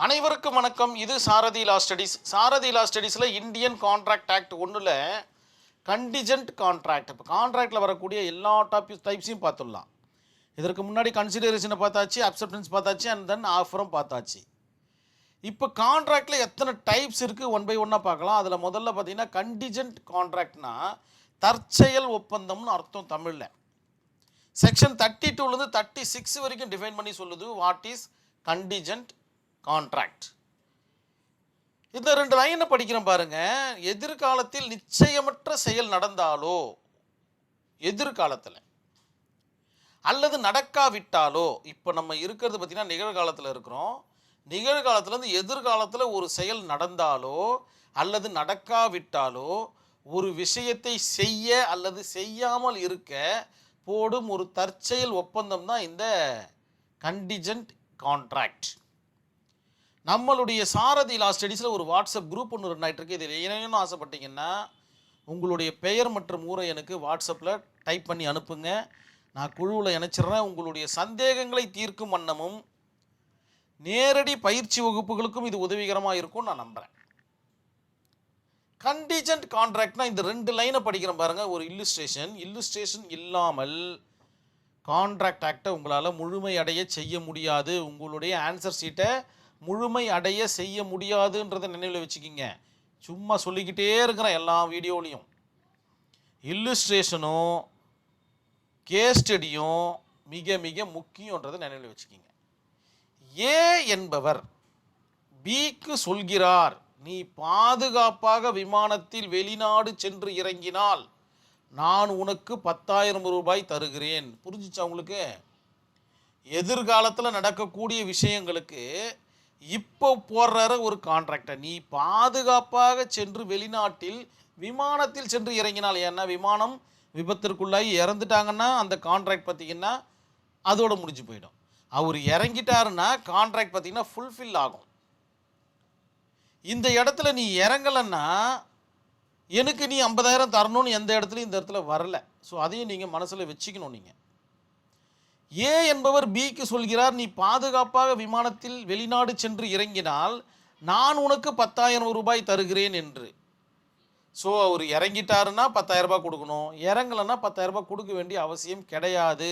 அனைவருக்கும் வணக்கம். இது சாரதி லா ஸ்டடீஸ். சாரதி லா ஸ்டடீஸில் இந்தியன் கான்ட்ராக்ட் ஆக்ட் ஒன்றில் கண்டிஜென்ட் கான்ட்ராக்ட், இப்போ கான்ட்ராக்டில் வரக்கூடிய எல்லா டைப்ஸையும் பார்த்துடலாம். இதற்கு முன்னாடி கன்சிடரேஷனை பார்த்தாச்சு, அக்செப்டன்ஸ் பார்த்தாச்சு, அண்ட் தென் ஆஃபரும் பார்த்தாச்சு. இப்போ கான்ட்ராக்டில் எத்தனை டைப்ஸ் இருக்குது ஒன் பை ஒன்னாக பார்க்கலாம். அதில் முதல்ல பார்த்தீங்கன்னா கண்டிஜென்ட் கான்ட்ராக்ட்னா தற்செயல் ஒப்பந்தம்னு அர்த்தம் தமிழில். செக்ஷன் 32லேருந்து 36 வரைக்கும் டிஃபைன் பண்ணி சொல்லுது வாட் இஸ் கண்டிஜென்ட் கான்ட்ராக்ட். இந்த ரெண்டு லைனை படிக்கிறோம் பாருங்க. எதிர்காலத்தில் நிச்சயமற்ற செயல் நடந்தாலோ, எதிர்காலத்தில் அல்லது நடக்காவிட்டாலோ, இப்போ நம்ம இருக்கிறது பார்த்தீங்கன்னா நிகழ்காலத்தில் இருக்கிறோம். நிகழ்காலத்திலேருந்து எதிர்காலத்தில் ஒரு செயல் நடந்தாலோ அல்லது நடக்காவிட்டாலோ, ஒரு விஷயத்தை செய்ய அல்லது செய்யாமல் இருக்க போடும் ஒரு தற்செயல் ஒப்பந்தம் தான் இந்த கண்டிஜென்ட் கான்ட்ராக்ட். நம்மளுடைய சாரதி லா ஸ்டடீஸில் ஒரு வாட்ஸ்அப் குரூப் ஒன்று ரன் ஆகிட்டு இருக்கு. இதில் இணையணும்னு ஆசைப்பட்டீங்கன்னா உங்களுடைய பெயர் மற்றும் ஊரை எனக்கு வாட்ஸ்அப்பில் டைப் பண்ணி அனுப்புங்க. நான் குழுவில் இணைச்சிட்றேன். உங்களுடைய சந்தேகங்களை தீர்க்கும் வண்ணமும் நேரடி பயிற்சி வகுப்புகளுக்கும் இது உதவிகரமாக இருக்கும்னு நான் நம்புகிறேன். கண்டிஜென்ட் கான்ட்ராக்ட்னா இந்த ரெண்டு லைனை படிக்கிறேன் பாருங்கள். ஒரு இல்லுஸ்ட்ரேஷன் இல்லாமல் கான்ட்ராக்ட் ஆக்டை உங்களால் முழுமை அடைய செய்ய முடியாது. உங்களுடைய ஆன்சர் ஷீட்டை முழுமை அடைய செய்ய முடியாதுன்றதை நினைவில் வச்சுக்கிங்க. சும்மா சொல்லிக்கிட்டே இருக்கிறேன் எல்லா வீடியோலையும். இல்லுஸ்ட்ரேஷனும் கேஸ் ஸ்டடியும் மிக மிக முக்கியன்றதை நினைவில் வச்சுக்கிங்க. ஏ என்பவர் பிக்கு சொல்கிறார், நீ பாதுகாப்பாக விமானத்தில் வெளிநாடு சென்று இறங்கினால் நான் உனக்கு 10,000 ரூபாய் தருகிறேன். புரிஞ்சிச்சா உங்களுக்கு? எதிர்காலத்தில் நடக்கக்கூடிய விஷயங்களுக்கு இப்போ போடுற ஒரு கான்ட்ராக்டை, நீ பாதுகாப்பாக சென்று வெளிநாட்டில் விமானத்தில் சென்று இறங்கினால், ஏன்னா விமானம் விபத்திற்குள்ளாகி இறந்துட்டாங்கன்னா அந்த கான்ட்ராக்ட் பார்த்திங்கன்னா அதோட முடிஞ்சு போயிடும். அவர் இறங்கிட்டாருன்னா கான்ட்ராக்ட் பார்த்திங்கன்னா ஃபுல்ஃபில் ஆகும். இந்த இடத்துல நீ இறங்கலைன்னா எனக்கு நீ 50,000 தரணும்னு எந்த இடத்துலையும் இந்த இடத்துல வரலை. ஸோ அதையும் நீங்கள் மனசில் வச்சுக்கணும். நீங்கள் ஏ என்பவர் பிக்கு சொல்கிறார், நீ பாதுகாப்பாக விமானத்தில் வெளிநாடு சென்று இறங்கினால் நான் உனக்கு 10,000 ரூபாய் தருகிறேன் என்று. ஸோ அவர் இறங்கிட்டாருன்னா 10,000 ரூபாய் கொடுக்கணும், இறங்கலைன்னா 10,000 ரூபாய் கொடுக்க வேண்டிய அவசியம் கிடையாது.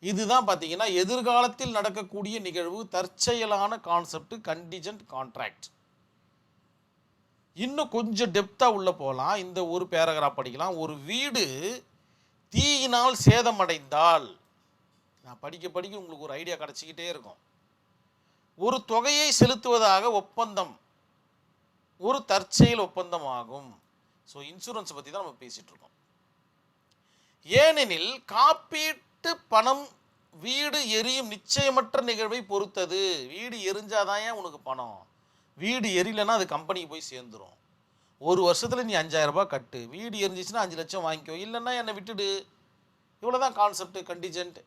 இதுதான் பார்த்தீங்கன்னா எதிர்காலத்தில் நடக்கக்கூடிய நிகழ்வு, தற்செயலான கான்செப்ட் கண்டிஜென்ட் கான்ட்ராக்ட். இன்னும் கொஞ்சம் டெப்த்தாக உள்ள போகலாம். இந்த ஒரு பேராகிராஃப் படிக்கலாம். ஒரு வீடு தீயினால் சேதமடைந்தால், நான் படிக்க படிக்க உங்களுக்கு ஒரு ஐடியா கிடச்சிக்கிட்டே இருக்கும். ஒரு தொகையை செலுத்துவதாக ஒப்பந்தம் ஒரு தற்செயல் ஒப்பந்தம் ஆகும். ஸோ இன்சூரன்ஸ் பற்றி தான் நம்ம பேசிகிட்டு இருக்கோம். ஏனெனில் காப்பீட்டு பணம் வீடு எரியும் நிச்சயமற்ற நிகழ்வை பொறுத்தது. வீடு எரிஞ்சாதான் ஏன் உனக்கு பணம், வீடு எரியலைன்னா அது கம்பெனிக்கு போய் சேர்ந்துடும். ஒரு வருஷத்தில் நீ 5,000 ரூபாய் கட்டு, வீடு எரிஞ்சிச்சுன்னா 5 லட்சம் வாங்கிக்கோ, இல்லைன்னா என்னை விட்டுடு. இவ்வளோதான் கான்செப்ட் கண்டிஜென்ட்.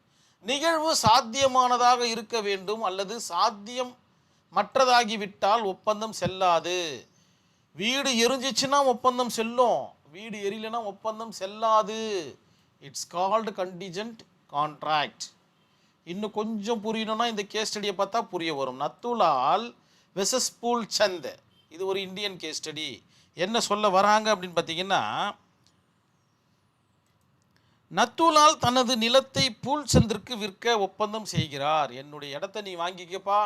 நிகழ்வு சாத்தியமானதாக இருக்க வேண்டும் அல்லது சாத்தியம் மற்றதாகிவிட்டால் ஒப்பந்தம் செல்லாது. வீடு எரிஞ்சிச்சுன்னா ஒப்பந்தம் செல்லும், வீடு எரியலைன்னா ஒப்பந்தம் செல்லாது. It's called contingent contract. இன்னும் கொஞ்சம் புரியணும்னா இந்த கேஸ் ஸ்டடியை பார்த்தா புரிய வரும். நத்துலால் வெசஸ் பூல்சந்த், இது ஒரு இந்தியன் கேஸ் ஸ்டடி. என்ன சொல்ல வராங்க அப்படின்னு பார்த்தீங்கன்னா, நத்துலால் தனது நிலத்தை பூல்சந்திற்கு விற்க ஒப்பந்தம் செய்கிறார். என்னுடைய இடத்த நீ வாங்கிக்கப்பா,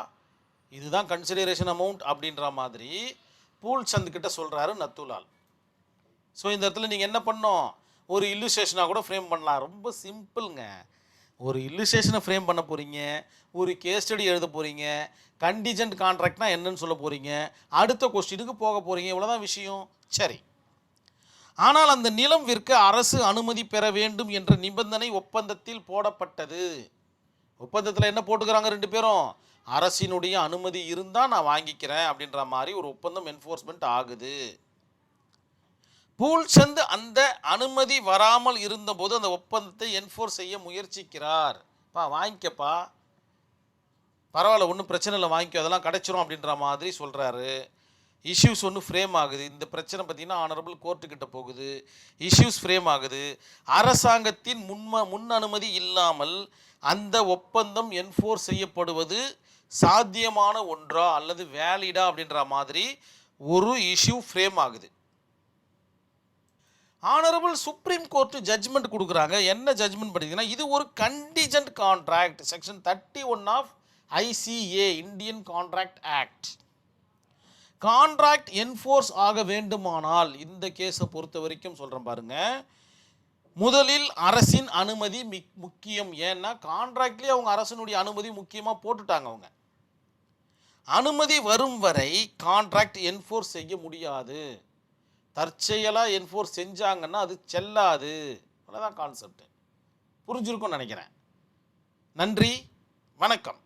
இதுதான் கன்சிடரேஷன் அமௌண்ட் அப்படின்ற மாதிரி பூல்சந்த் கிட்ட சொல்கிறாரு நத்துலால். ஸோ இந்த இடத்துல நீங்கள் என்ன பண்ணோம், ஒரு இல்லுஸ்ட்ரேஷனாக கூட ஃப்ரேம் பண்ணலாம். ரொம்ப சிம்பிளுங்க. ஒரு இல்லுஸ்ட்ரேஷனை ஃப்ரேம் பண்ண போகிறீங்க, ஒரு கேஸ் ஸ்டடி எழுத போகிறீங்க, கண்டிஜென்ட் கான்ட்ராக்ட்னா என்னன்னு சொல்ல போகிறீங்க, அடுத்த கொஸ்டினுக்கு போக போகிறீங்க. இவ்வளோதான் விஷயம். சரி, ஆனால் அந்த நிலம் விற்க அரசு அனுமதி பெற வேண்டும் என்ற நிபந்தனை ஒப்பந்தத்தில் போடப்பட்டது. ஒப்பந்தத்தில் என்ன போட்டுக்கிறாங்க ரெண்டு பேரும், அரசினுடைய அனுமதி இருந்தால் நான் வாங்கிக்கிறேன் அப்படின்ற மாதிரி ஒரு ஒப்பந்தம் என்ஃபோர்ஸ்மெண்ட் ஆகுது. பூல்சந்த் அந்த அனுமதி வராமல் இருந்தபோது அந்த ஒப்பந்தத்தை என்ஃபோர்ஸ் செய்ய முயற்சிக்கிறார். வாங்கிக்கப்பா, பரவாயில்ல, ஒன்றும் பிரச்சனை இல்லை, வாங்கிக்கோ, அதெல்லாம் கிடைச்சிரும் அப்படின்ற மாதிரி சொல்கிறாரு. இஷ்யூஸ் ஒன்று ஃப்ரேம் ஆகுது. இந்த பிரச்சனை பார்த்திங்கன்னா ஆனரபிள் கோர்ட்டுக்கிட்ட போகுது, இஷ்யூஸ் ஃப்ரேம் ஆகுது. அரசாங்கத்தின் முன் அனுமதி இல்லாமல் அந்த ஒப்பந்தம் என்ஃபோர்ஸ் செய்யப்படுவது சாத்தியமான ஒன்றா அல்லது வேலிடா அப்படின்ற மாதிரி ஒரு இஷ்யூ ஃப்ரேம் ஆகுது. ஆனரபிள் சுப்ரீம் கோர்ட் ஜட்ஜ்மெண்ட் கொடுக்குறாங்க. என்ன ஜட்ஜ்மெண்ட் படிக்கிறீங்கன்னா, இது ஒரு contingent contract, section 31 of ICA, Indian contract act. Contract enforce ஆக வேண்டுமானால், இந்த கேஸை பொறுத்த வரைக்கும் சொல்கிறேன் பாருங்க, முதலில் அரசின் அனுமதி முக்கியம். ஏன்னா கான்ட்ராக்ட்லேயே அவங்க அரசனுடைய அனுமதி முக்கியமாக போட்டுட்டாங்க. அவங்க அனுமதி வரும் வரை கான்ட்ராக்ட் என்ஃபோர்ஸ் செய்ய முடியாது. தற்செயலாக என்ஃபோர்ஸ் செஞ்சாங்கன்னா அது செல்லாது. அவ்வளோதான் கான்செப்ட். புரிஞ்சிருக்கும்னு நினைக்கிறேன். நன்றி, வணக்கம்.